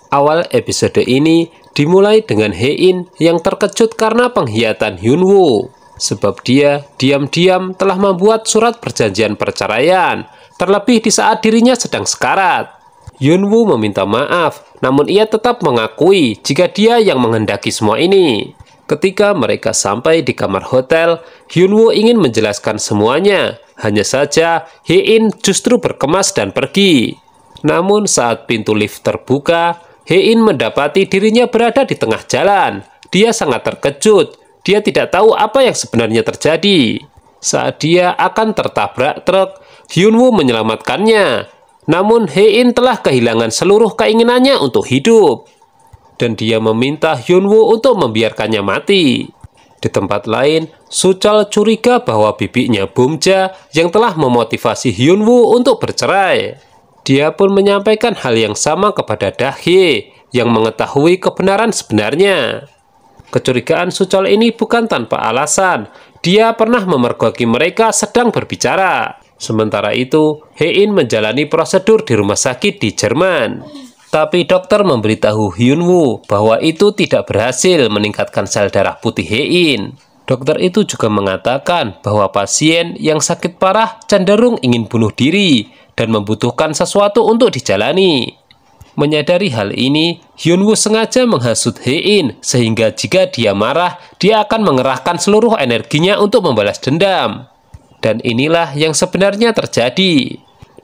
Awal episode ini dimulai dengan Hein yang terkejut karena pengkhianatan Hyunwoo, sebab dia diam-diam telah membuat surat perjanjian perceraian, terlebih di saat dirinya sedang sekarat. Hyunwoo meminta maaf, namun ia tetap mengakui jika dia yang menghendaki semua ini. Ketika mereka sampai di kamar hotel, Hyunwoo ingin menjelaskan semuanya, hanya saja Hein justru berkemas dan pergi. Namun saat pintu lift terbuka, Hein mendapati dirinya berada di tengah jalan. Dia sangat terkejut. Dia tidak tahu apa yang sebenarnya terjadi. Saat dia akan tertabrak truk, Hyunwoo menyelamatkannya. Namun Hein telah kehilangan seluruh keinginannya untuk hidup. Dan dia meminta Hyunwoo untuk membiarkannya mati. Di tempat lain, Suchol curiga bahwa bibinya Bomja yang telah memotivasi Hyunwoo untuk bercerai. Dia pun menyampaikan hal yang sama kepada Dahye yang mengetahui kebenaran sebenarnya. Kecurigaan Suchol ini bukan tanpa alasan. Dia pernah memergoki mereka sedang berbicara. Sementara itu, Hein menjalani prosedur di rumah sakit di Jerman. Tapi dokter memberitahu Hyunwoo bahwa itu tidak berhasil meningkatkan sel darah putih Hein. Dokter itu juga mengatakan bahwa pasien yang sakit parah cenderung ingin bunuh diri dan membutuhkan sesuatu untuk dijalani. Menyadari hal ini, Hyunwoo sengaja menghasut Hein sehingga jika dia marah, dia akan mengerahkan seluruh energinya untuk membalas dendam. Dan inilah yang sebenarnya terjadi.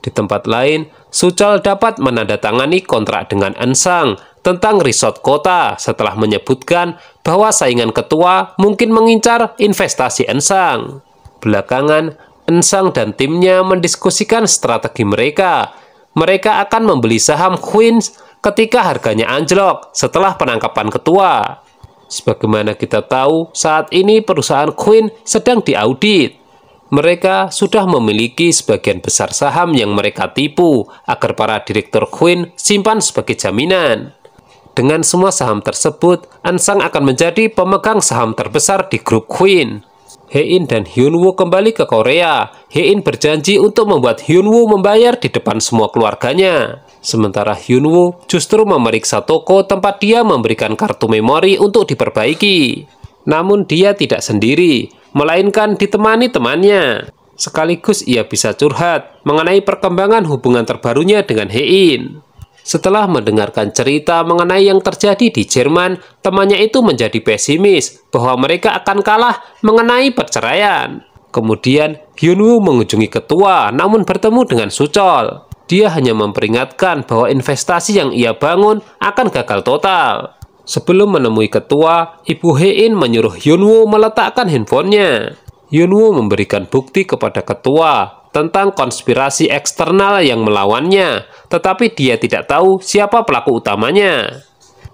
Di tempat lain, Suchol dapat menandatangani kontrak dengan Eun-sang tentang resort kota setelah menyebutkan bahwa saingan ketua mungkin mengincar investasi Eun-sang. Belakangan, Eun-sang dan timnya mendiskusikan strategi mereka. Mereka akan membeli saham Queens ketika harganya anjlok setelah penangkapan ketua. Sebagaimana kita tahu, saat ini perusahaan Queen sedang diaudit. Mereka sudah memiliki sebagian besar saham yang mereka tipu agar para direktur Queen simpan sebagai jaminan. Dengan semua saham tersebut, Eun-sang akan menjadi pemegang saham terbesar di grup Queen. Hein dan Hyunwoo kembali ke Korea. Hein berjanji untuk membuat Hyunwoo membayar di depan semua keluarganya. Sementara Hyunwoo justru memeriksa toko tempat dia memberikan kartu memori untuk diperbaiki. Namun dia tidak sendiri, melainkan ditemani temannya. Sekaligus ia bisa curhat mengenai perkembangan hubungan terbarunya dengan Hein. Setelah mendengarkan cerita mengenai yang terjadi di Jerman, temannya itu menjadi pesimis bahwa mereka akan kalah mengenai perceraian. Kemudian Hyunwoo mengunjungi ketua namun bertemu dengan Suchol. Dia hanya memperingatkan bahwa investasi yang ia bangun akan gagal total. Sebelum menemui ketua, Ibu Hein menyuruh Hyunwoo meletakkan handphonenya. Hyunwoo memberikan bukti kepada ketua tentang konspirasi eksternal yang melawannya, tetapi dia tidak tahu siapa pelaku utamanya.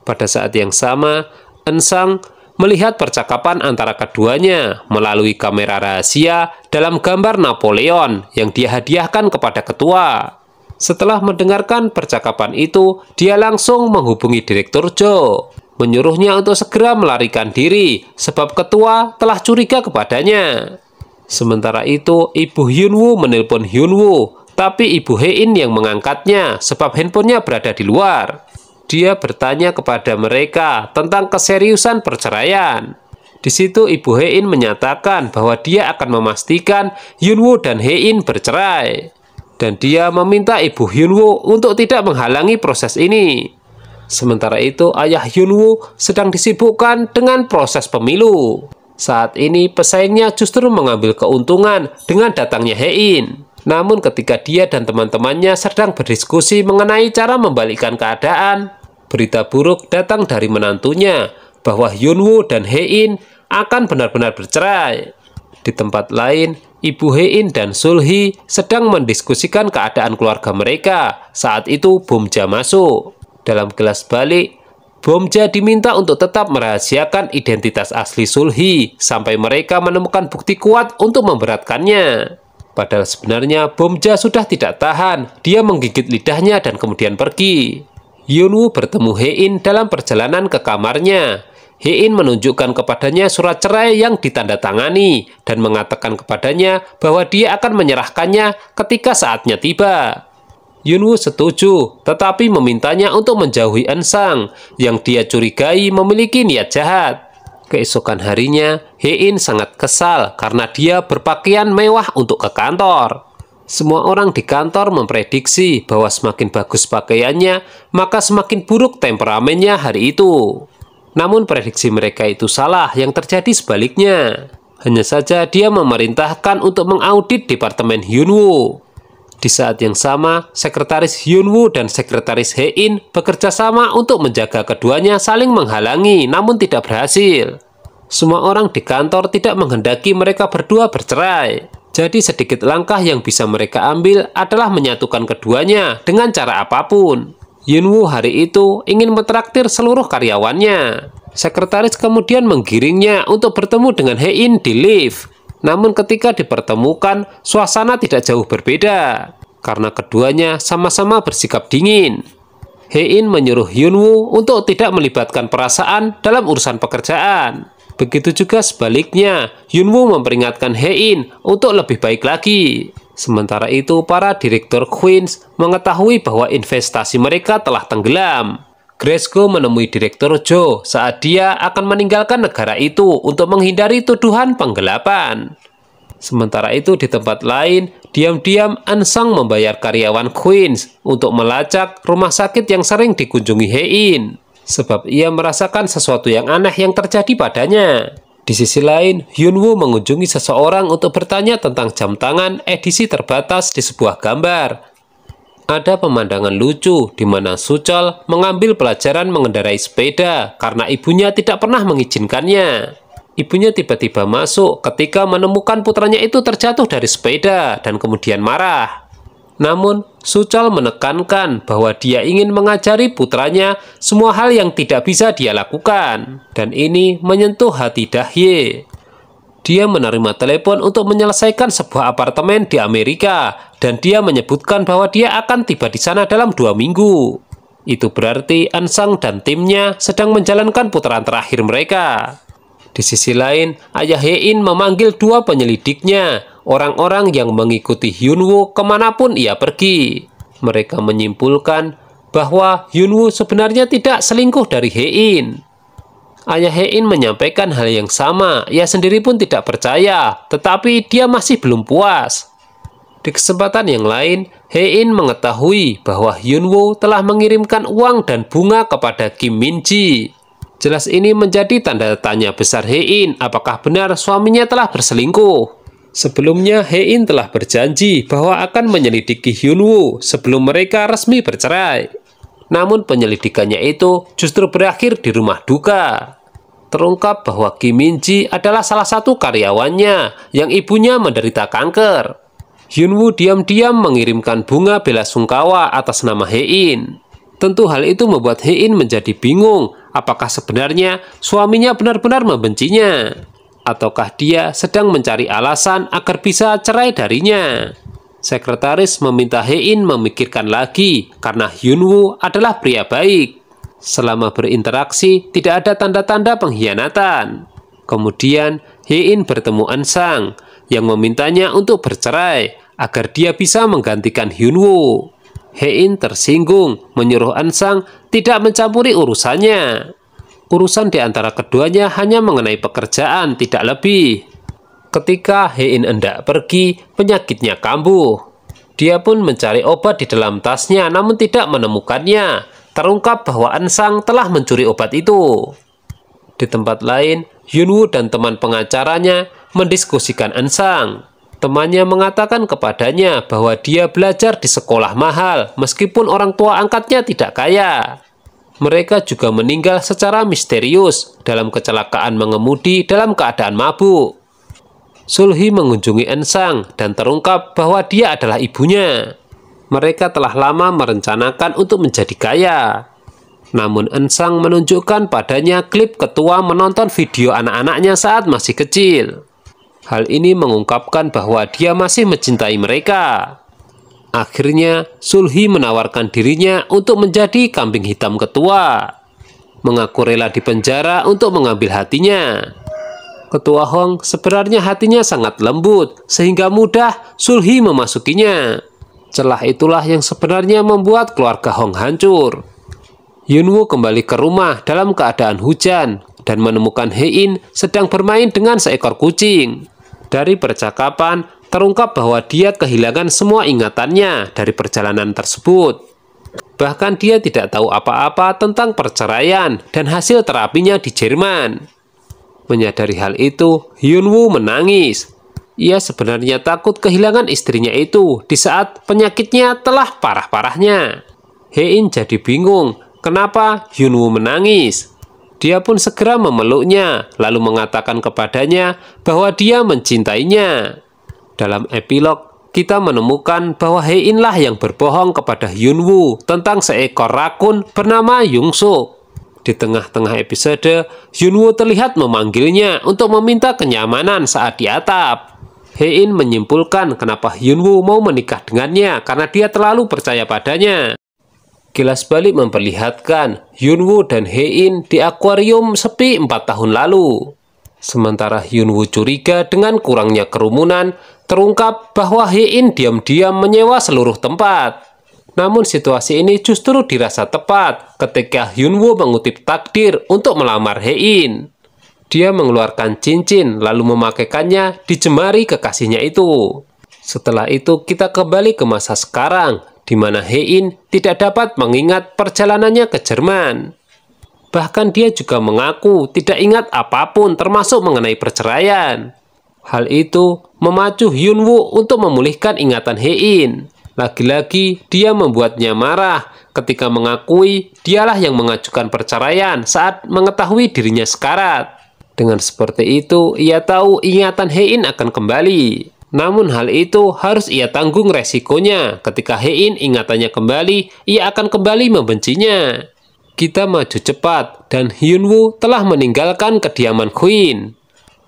Pada saat yang sama, Eun-sang melihat percakapan antara keduanya melalui kamera rahasia dalam gambar Napoleon yang dia hadiahkan kepada ketua. Setelah mendengarkan percakapan itu, dia langsung menghubungi Direktur Cho, menyuruhnya untuk segera melarikan diri sebab ketua telah curiga kepadanya. Sementara itu, Ibu Hyunwoo menelpon Hyunwoo, tapi Ibu Hein yang mengangkatnya sebab handphonenya berada di luar. Dia bertanya kepada mereka tentang keseriusan perceraian. Di situ Ibu Hein menyatakan bahwa dia akan memastikan Hyunwoo dan Hein bercerai. Dan dia meminta Ibu Hyunwoo untuk tidak menghalangi proses ini. Sementara itu, ayah Hyunwoo sedang disibukkan dengan proses pemilu. Saat ini, pesaingnya justru mengambil keuntungan dengan datangnya Hein. Namun ketika dia dan teman-temannya sedang berdiskusi mengenai cara membalikkan keadaan, berita buruk datang dari menantunya bahwa Hyunwoo dan Hein akan benar-benar bercerai. Di tempat lain, Ibu Hein dan Sulhi sedang mendiskusikan keadaan keluarga mereka. Saat itu Bomja masuk. Dalam kelas balik, Bomja diminta untuk tetap merahasiakan identitas asli Sulhi sampai mereka menemukan bukti kuat untuk memberatkannya. Padahal sebenarnya Bomja sudah tidak tahan. Dia menggigit lidahnya dan kemudian pergi. Hyunwoo bertemu Hein dalam perjalanan ke kamarnya. Hein menunjukkan kepadanya surat cerai yang ditandatangani dan mengatakan kepadanya bahwa dia akan menyerahkannya ketika saatnya tiba. Yunwoo setuju, tetapi memintanya untuk menjauhi Ensang yang dia curigai memiliki niat jahat. Keesokan harinya, Hein sangat kesal karena dia berpakaian mewah untuk ke kantor. Semua orang di kantor memprediksi bahwa semakin bagus pakaiannya, maka semakin buruk temperamennya hari itu. Namun prediksi mereka itu salah, yang terjadi sebaliknya. Hanya saja dia memerintahkan untuk mengaudit departemen Yunwoo. Di saat yang sama, sekretaris Yunwoo dan sekretaris Hein bekerja sama untuk menjaga keduanya saling menghalangi, namun tidak berhasil. Semua orang di kantor tidak menghendaki mereka berdua bercerai. Jadi sedikit langkah yang bisa mereka ambil adalah menyatukan keduanya dengan cara apapun. Yunwoo hari itu ingin mentraktir seluruh karyawannya. Sekretaris kemudian menggiringnya untuk bertemu dengan Hein di lift. Namun ketika dipertemukan, suasana tidak jauh berbeda, karena keduanya sama-sama bersikap dingin. Hein menyuruh Yunwoo untuk tidak melibatkan perasaan dalam urusan pekerjaan. Begitu juga sebaliknya, Yunwoo memperingatkan Hein untuk lebih baik lagi. Sementara itu, para direktur Queens mengetahui bahwa investasi mereka telah tenggelam. Grace Go menemui Direktur Jo saat dia akan meninggalkan negara itu untuk menghindari tuduhan penggelapan. Sementara itu di tempat lain, diam-diam Ensang membayar karyawan Queens untuk melacak rumah sakit yang sering dikunjungi Hein, sebab ia merasakan sesuatu yang aneh yang terjadi padanya. Di sisi lain, Yunwoo mengunjungi seseorang untuk bertanya tentang jam tangan edisi terbatas di sebuah gambar. Ada pemandangan lucu di mana Suchol mengambil pelajaran mengendarai sepeda karena ibunya tidak pernah mengizinkannya. Ibunya tiba-tiba masuk ketika menemukan putranya itu terjatuh dari sepeda dan kemudian marah. Namun, Suchol menekankan bahwa dia ingin mengajari putranya semua hal yang tidak bisa dia lakukan, dan ini menyentuh hati Dahye. Dia menerima telepon untuk menyelesaikan sebuah apartemen di Amerika, dan dia menyebutkan bahwa dia akan tiba di sana dalam 2 minggu. Itu berarti Ensang dan timnya sedang menjalankan putaran terakhir mereka. Di sisi lain, ayah Hein memanggil 2 penyelidiknya, orang-orang yang mengikuti Yunwoo kemanapun ia pergi. Mereka menyimpulkan bahwa Yunwoo sebenarnya tidak selingkuh dari Hein. Ayah Hein menyampaikan hal yang sama, ia sendiri pun tidak percaya, tetapi dia masih belum puas. Di kesempatan yang lain, Hein mengetahui bahwa Yunwoo telah mengirimkan uang dan bunga kepada Kim Min-ji. Jelas ini menjadi tanda tanya besar Hein, apakah benar suaminya telah berselingkuh. Sebelumnya, Hein telah berjanji bahwa akan menyelidiki Yunwoo sebelum mereka resmi bercerai. Namun penyelidikannya itu justru berakhir di rumah duka. Terungkap bahwa Kim Min-ji adalah salah satu karyawannya yang ibunya menderita kanker. Yunwoo diam-diam mengirimkan bunga bela sungkawa atas nama Hein. Tentu hal itu membuat Hein menjadi bingung, apakah sebenarnya suaminya benar-benar membencinya, ataukah dia sedang mencari alasan agar bisa cerai darinya. Sekretaris meminta Hein memikirkan lagi, karena Yunwoo adalah pria baik. Selama berinteraksi, tidak ada tanda-tanda pengkhianatan. Kemudian, Hein bertemu Ensang, yang memintanya untuk bercerai, agar dia bisa menggantikan Yunwoo. Hein tersinggung, menyuruh Ensang tidak mencampuri urusannya. Urusan di antara keduanya hanya mengenai pekerjaan, tidak lebih. Ketika Hein hendak pergi, penyakitnya kambuh. Dia pun mencari obat di dalam tasnya, namun tidak menemukannya. Terungkap bahwa Ensang telah mencuri obat itu. Di tempat lain, Yunwoo dan teman pengacaranya mendiskusikan Ensang. Temannya mengatakan kepadanya bahwa dia belajar di sekolah mahal, meskipun orang tua angkatnya tidak kaya. Mereka juga meninggal secara misterius dalam kecelakaan mengemudi dalam keadaan mabuk. Sulhi mengunjungi Ensang dan terungkap bahwa dia adalah ibunya. Mereka telah lama merencanakan untuk menjadi kaya. Namun Ensang menunjukkan padanya klip ketua menonton video anak-anaknya saat masih kecil. Hal ini mengungkapkan bahwa dia masih mencintai mereka. Akhirnya, Sulhi menawarkan dirinya untuk menjadi kambing hitam ketua. Mengaku rela dipenjara untuk mengambil hatinya. Ketua Hong sebenarnya hatinya sangat lembut, sehingga mudah Sulhi memasukinya. Celah itulah yang sebenarnya membuat keluarga Hong hancur. Hyunwoo kembali ke rumah dalam keadaan hujan dan menemukan Hae-in sedang bermain dengan seekor kucing. Dari percakapan, terungkap bahwa dia kehilangan semua ingatannya dari perjalanan tersebut. Bahkan dia tidak tahu apa-apa tentang perceraian dan hasil terapinya di Jerman. Menyadari hal itu, Hyunwoo menangis. Ia sebenarnya takut kehilangan istrinya itu di saat penyakitnya telah parah-parahnya. Hae-in jadi bingung kenapa Hyunwoo menangis. Dia pun segera memeluknya, lalu mengatakan kepadanya bahwa dia mencintainya. Dalam epilog, kita menemukan bahwa Hae-in lah yang berbohong kepada Hyunwoo tentang seekor rakun bernama Yongsuk. Di tengah-tengah episode, Hyunwoo terlihat memanggilnya untuk meminta kenyamanan saat di atap. Hae-in menyimpulkan kenapa Hyunwoo mau menikah dengannya karena dia terlalu percaya padanya. Kilas balik memperlihatkan Hyunwoo dan Hae-in di akuarium sepi 4 tahun lalu. Sementara Hyunwoo curiga dengan kurangnya kerumunan, terungkap bahwa Hae-in diam-diam menyewa seluruh tempat. Namun situasi ini justru dirasa tepat ketika Hyunwoo mengutip takdir untuk melamar Hae-in. Dia mengeluarkan cincin lalu memakaikannya di jemari kekasihnya itu. Setelah itu kita kembali ke masa sekarang, di mana Hae-in tidak dapat mengingat perjalanannya ke Jerman. Bahkan dia juga mengaku tidak ingat apapun termasuk mengenai perceraian. Hal itu memacu Hyunwoo untuk memulihkan ingatan Hae-in. Lagi-lagi dia membuatnya marah ketika mengakui dialah yang mengajukan perceraian saat mengetahui dirinya sekarat. Dengan seperti itu, ia tahu ingatan Hae-in akan kembali. Namun hal itu harus ia tanggung resikonya. Ketika Hae-in ingatannya kembali, ia akan kembali membencinya. Kita maju cepat, dan Hyunwoo telah meninggalkan kediaman Queen.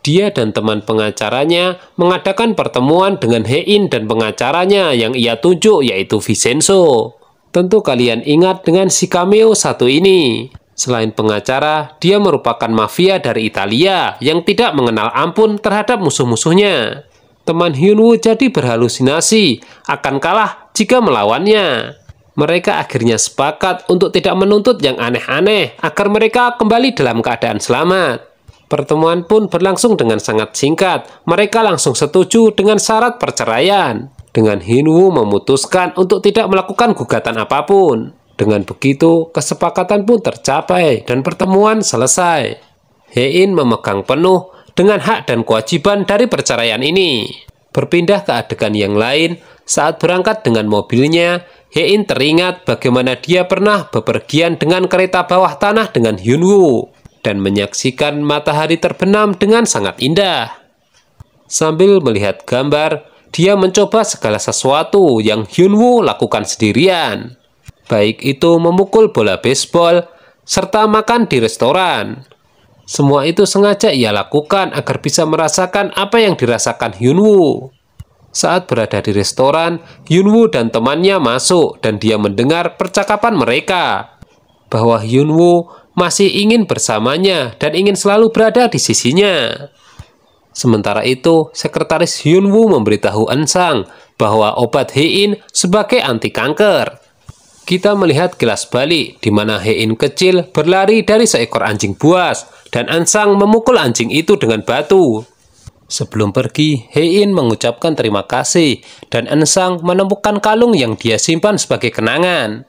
Dia dan teman pengacaranya mengadakan pertemuan dengan Hae-in dan pengacaranya yang ia tunjuk, yaitu Vincenzo. Tentu kalian ingat dengan si cameo satu ini. Selain pengacara, dia merupakan mafia dari Italia yang tidak mengenal ampun terhadap musuh-musuhnya. Teman Hyunwoo jadi berhalusinasi akan kalah jika melawannya. Mereka akhirnya sepakat untuk tidak menuntut yang aneh-aneh agar mereka kembali dalam keadaan selamat. Pertemuan pun berlangsung dengan sangat singkat. Mereka langsung setuju dengan syarat perceraian. Dengan Hyunwoo memutuskan untuk tidak melakukan gugatan apapun. Dengan begitu, kesepakatan pun tercapai dan pertemuan selesai. Hae-in memegang penuh dengan hak dan kewajiban dari perceraian ini. Berpindah ke adegan yang lain, saat berangkat dengan mobilnya, Hae-in teringat bagaimana dia pernah bepergian dengan kereta bawah tanah dengan Hyunwoo dan menyaksikan matahari terbenam dengan sangat indah. Sambil melihat gambar, dia mencoba segala sesuatu yang Hyunwoo lakukan sendirian. Baik itu memukul bola baseball, serta makan di restoran. Semua itu sengaja ia lakukan agar bisa merasakan apa yang dirasakan Hyunwoo. Saat berada di restoran, Hyunwoo dan temannya masuk dan dia mendengar percakapan mereka. Bahwa Hyunwoo masih ingin bersamanya dan ingin selalu berada di sisinya. Sementara itu, sekretaris Hyunwoo memberitahu Eun-sang bahwa obat Hae-in sebagai anti kanker. Kita melihat kilas balik di mana Hae-in kecil berlari dari seekor anjing buas dan Eun-sang memukul anjing itu dengan batu. Sebelum pergi, Hae-in mengucapkan terima kasih dan Eun-sang menemukan kalung yang dia simpan sebagai kenangan.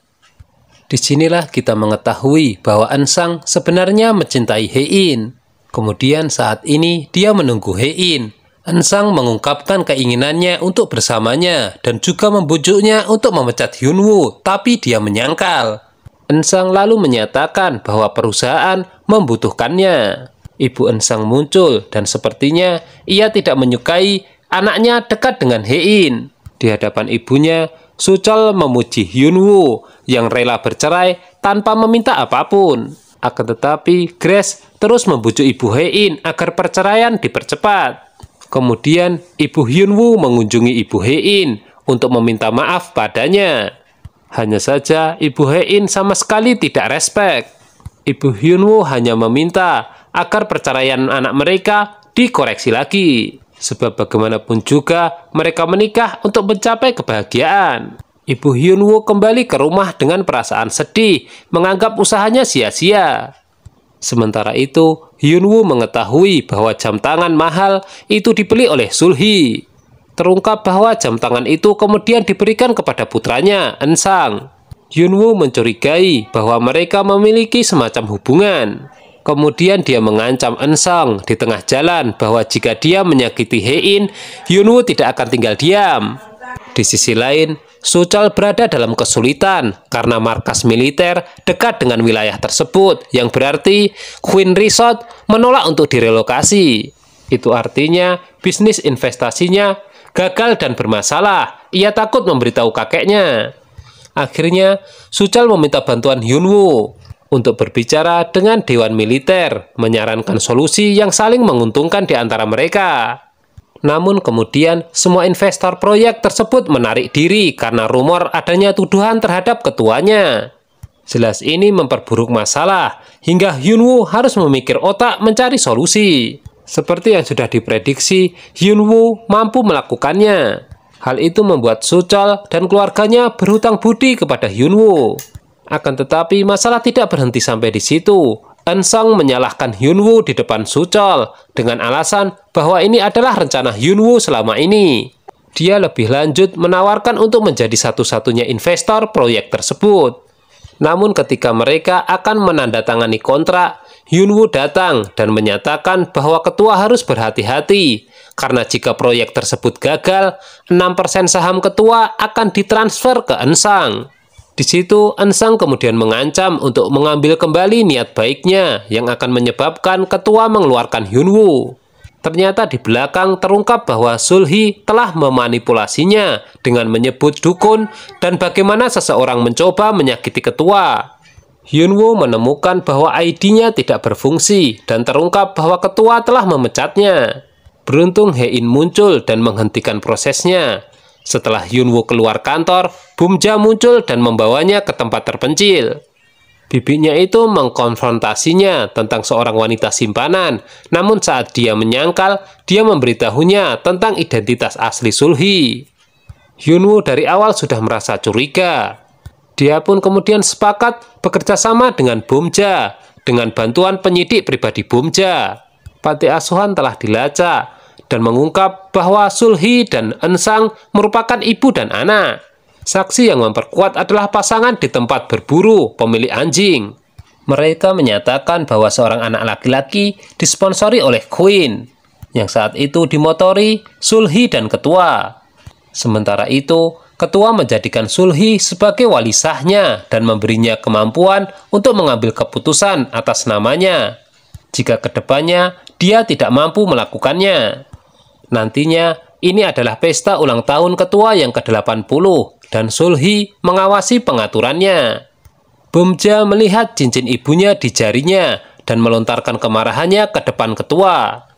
Disinilah kita mengetahui bahwa Eun-sang sebenarnya mencintai Hae-in. Kemudian saat ini dia menunggu Hae-in. Eun-sang mengungkapkan keinginannya untuk bersamanya dan juga membujuknya untuk memecat Hyunwoo, tapi dia menyangkal. Eun-sang lalu menyatakan bahwa perusahaan membutuhkannya. Ibu Eun-sang muncul dan sepertinya ia tidak menyukai anaknya dekat dengan Hae-in. Di hadapan ibunya, Suchol memuji Hyunwoo yang rela bercerai tanpa meminta apapun. Akan tetapi, Grace terus membujuk ibu Hae-in agar perceraian dipercepat. Kemudian, ibu Hyunwoo mengunjungi ibu Hae-in untuk meminta maaf padanya. Hanya saja, ibu Hae-in sama sekali tidak respek. Ibu Hyunwoo hanya meminta agar perceraian anak mereka dikoreksi lagi. Sebab bagaimanapun juga mereka menikah untuk mencapai kebahagiaan. Ibu Hyunwoo kembali ke rumah dengan perasaan sedih, menganggap usahanya sia-sia. Sementara itu, Hyunwoo mengetahui bahwa jam tangan mahal itu dibeli oleh Sulhi. Terungkap bahwa jam tangan itu kemudian diberikan kepada putranya, Eun-sang. Hyunwoo mencurigai bahwa mereka memiliki semacam hubungan. Kemudian dia mengancam Eun-sang di tengah jalan bahwa jika dia menyakiti Hae-in, Hyunwoo tidak akan tinggal diam. Di sisi lain, Suchol berada dalam kesulitan karena markas militer dekat dengan wilayah tersebut, yang berarti Queen Resort menolak untuk direlokasi. Itu artinya bisnis investasinya gagal dan bermasalah. Ia takut memberitahu kakeknya. Akhirnya, Suchol meminta bantuan Hyunwoo untuk berbicara dengan dewan militer, menyarankan solusi yang saling menguntungkan di antara mereka. Namun kemudian semua investor proyek tersebut menarik diri karena rumor adanya tuduhan terhadap ketuanya. Jelas ini memperburuk masalah, hingga Hyunwoo harus memikir otak mencari solusi. Seperti yang sudah diprediksi, Hyunwoo mampu melakukannya. Hal itu membuat Suchol dan keluarganya berhutang budi kepada Hyunwoo. Akan tetapi masalah tidak berhenti sampai di situ. Eun-sang menyalahkan Hyunwoo di depan Suchol dengan alasan bahwa ini adalah rencana Hyunwoo selama ini. Dia lebih lanjut menawarkan untuk menjadi satu-satunya investor proyek tersebut. Namun ketika mereka akan menandatangani kontrak, Hyunwoo datang dan menyatakan bahwa ketua harus berhati-hati karena jika proyek tersebut gagal, 6% saham ketua akan ditransfer ke Eun-sang. Di situ, Eun-sang kemudian mengancam untuk mengambil kembali niat baiknya yang akan menyebabkan ketua mengeluarkan Hyunwoo. Ternyata di belakang terungkap bahwa Sulhi telah memanipulasinya dengan menyebut dukun dan bagaimana seseorang mencoba menyakiti ketua. Hyunwoo menemukan bahwa ID-nya tidak berfungsi dan terungkap bahwa ketua telah memecatnya. Beruntung Hae-in muncul dan menghentikan prosesnya. Setelah Hyunwoo keluar kantor, Bumja muncul dan membawanya ke tempat terpencil. Bibinya itu mengkonfrontasinya tentang seorang wanita simpanan, namun saat dia menyangkal, dia memberitahunya tentang identitas asli Sulhi. Hyunwoo dari awal sudah merasa curiga. Dia pun kemudian sepakat bekerja sama dengan Bumja, dengan bantuan penyidik pribadi Bumja. Panti asuhan telah dilacak dan mengungkap bahwa Sulhi dan Eun-sang merupakan ibu dan anak. Saksi yang memperkuat adalah pasangan di tempat berburu pemilik anjing. Mereka menyatakan bahwa seorang anak laki-laki disponsori oleh Queen, yang saat itu dimotori Sulhi dan ketua. Sementara itu, ketua menjadikan Sulhi sebagai wali sahnya dan memberinya kemampuan untuk mengambil keputusan atas namanya, jika kedepannya dia tidak mampu melakukannya. Nantinya, ini adalah pesta ulang tahun ketua yang ke-80 dan Sulhi mengawasi pengaturannya. Bumja melihat cincin ibunya di jarinya dan melontarkan kemarahannya ke depan ketua.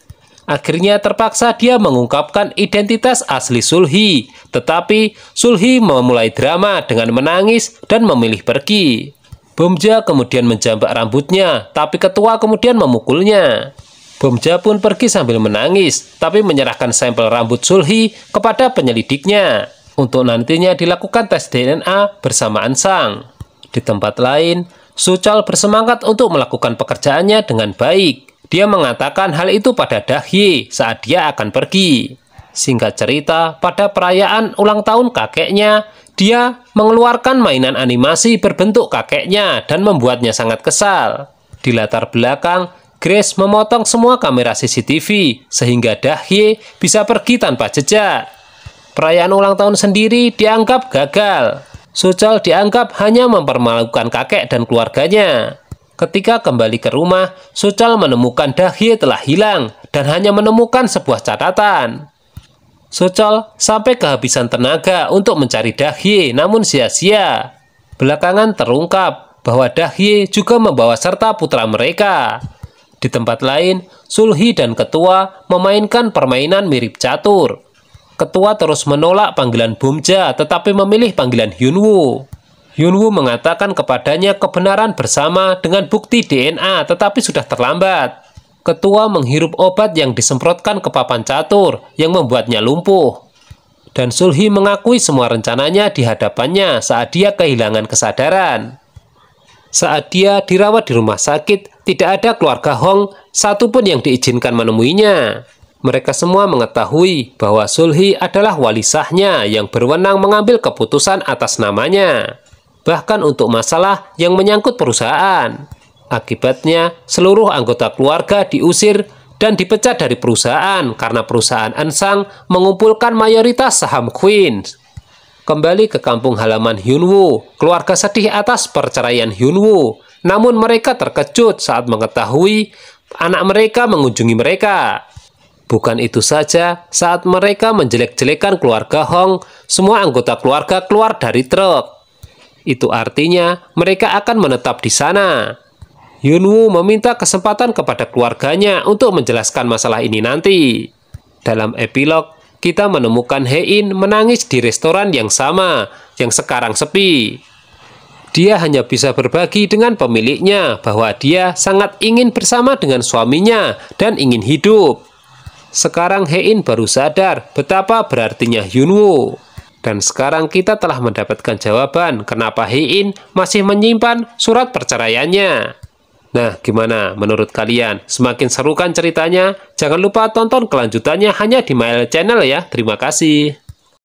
Akhirnya terpaksa dia mengungkapkan identitas asli Sulhi, tetapi Sulhi memulai drama dengan menangis dan memilih pergi. Bumja kemudian menjambak rambutnya, tapi ketua kemudian memukulnya. Bumja pun pergi sambil menangis, tapi menyerahkan sampel rambut Sulhi kepada penyelidiknya untuk nantinya dilakukan tes DNA bersama Eun-sang. Di tempat lain, Suchol bersemangat untuk melakukan pekerjaannya dengan baik. Dia mengatakan hal itu pada Dahye saat dia akan pergi. Singkat cerita, pada perayaan ulang tahun kakeknya, dia mengeluarkan mainan animasi berbentuk kakeknya dan membuatnya sangat kesal. Di latar belakang, Grace memotong semua kamera CCTV sehingga Dahye bisa pergi tanpa jejak. Perayaan ulang tahun sendiri dianggap gagal. Suchol dianggap hanya mempermalukan kakek dan keluarganya. Ketika kembali ke rumah, Suchol menemukan Dahye telah hilang dan hanya menemukan sebuah catatan. Suchol sampai kehabisan tenaga untuk mencari Dahye, namun sia-sia. Belakangan terungkap bahwa Dahye juga membawa serta putra mereka. Di tempat lain, Sulhi dan ketua memainkan permainan mirip catur. Ketua terus menolak panggilan Bumja tetapi memilih panggilan Hyunwoo. Hyunwoo mengatakan kepadanya kebenaran bersama dengan bukti DNA tetapi sudah terlambat. Ketua menghirup obat yang disemprotkan ke papan catur yang membuatnya lumpuh. Dan Sulhi mengakui semua rencananya di hadapannya saat dia kehilangan kesadaran. Saat dia dirawat di rumah sakit, tidak ada keluarga Hong satupun yang diizinkan menemuinya. Mereka semua mengetahui bahwa Sulhi adalah wali sahnya yang berwenang mengambil keputusan atas namanya, bahkan untuk masalah yang menyangkut perusahaan. Akibatnya, seluruh anggota keluarga diusir dan dipecat dari perusahaan karena perusahaan Ansang mengumpulkan mayoritas saham Queens. Kembali ke kampung halaman Hyunwoo, keluarga sedih atas perceraian Hyunwoo. Namun mereka terkejut saat mengetahui anak mereka mengunjungi mereka. Bukan itu saja, saat mereka menjelek-jelekan keluarga Hong, semua anggota keluarga keluar dari truk. Itu artinya mereka akan menetap di sana. Hyunwoo meminta kesempatan kepada keluarganya untuk menjelaskan masalah ini nanti. Dalam epilog, kita menemukan Hein menangis di restoran yang sama, yang sekarang sepi. Dia hanya bisa berbagi dengan pemiliknya bahwa dia sangat ingin bersama dengan suaminya dan ingin hidup. Sekarang Hein baru sadar betapa berartinya Hyunwoo. Dan sekarang kita telah mendapatkan jawaban kenapa Hein masih menyimpan surat perceraiannya. Nah, gimana menurut kalian? Semakin seru kan ceritanya? Jangan lupa tonton kelanjutannya hanya di Mail Channel ya. Terima kasih.